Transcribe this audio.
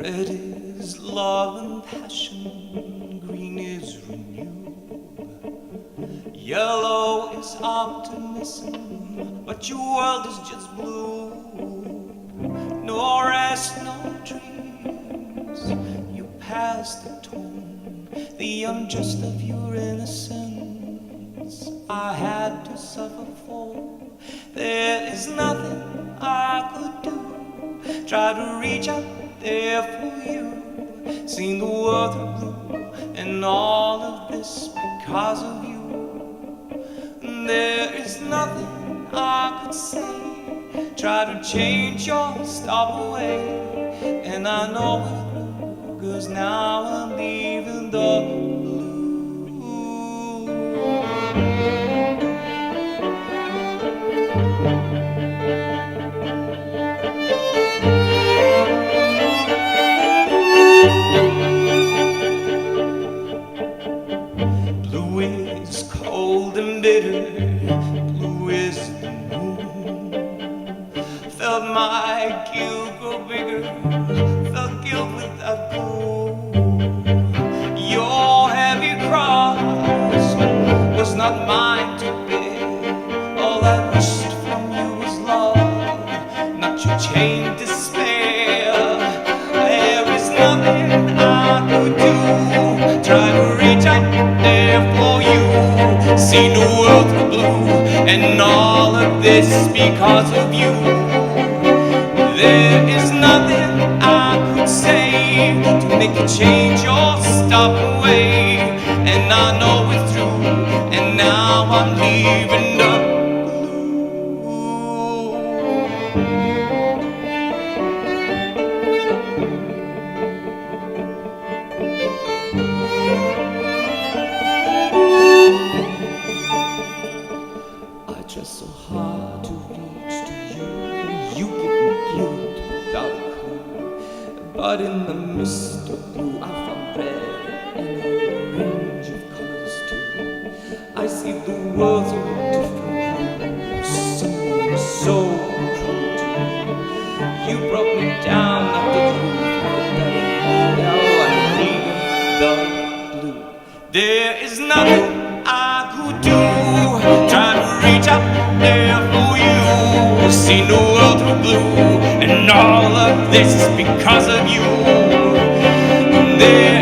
Red is love and passion, green is renewed, yellow is optimism, but your world is just blue. No rest, no dreams, you pass the tone, the unjust of your innocence I had to suffer for. There is nothing I could do, try to reach out there for you, seen the world through blue, and all of this because of you. There is nothing I could say, try to change your stop away, and I know it's blue, 'cause now I'm leaving the blue. Blue is cold and bitter, blue is the moon. Felt my guilt grow bigger, felt guilt without goal. Your heavy cross was not mine to bear. All I wished from you was love, not your chained despair. There is nothing I could do, try to reach out there for you, see the world through blue, and all of this because of you. There is nothing I could say to make you change or stop away, and I know it's true, and now I'm leaving the so hard to reach to you. You give me guilt without a clue. But in the mist of blue I found red and a range of colors too. I see the world so different, someone so cruel to me. You broke me down like the glue for better. Now I'm leaving the blue. There is nothing I could do, try to reach out there for you, see the world through blue, and all of this is because of you. There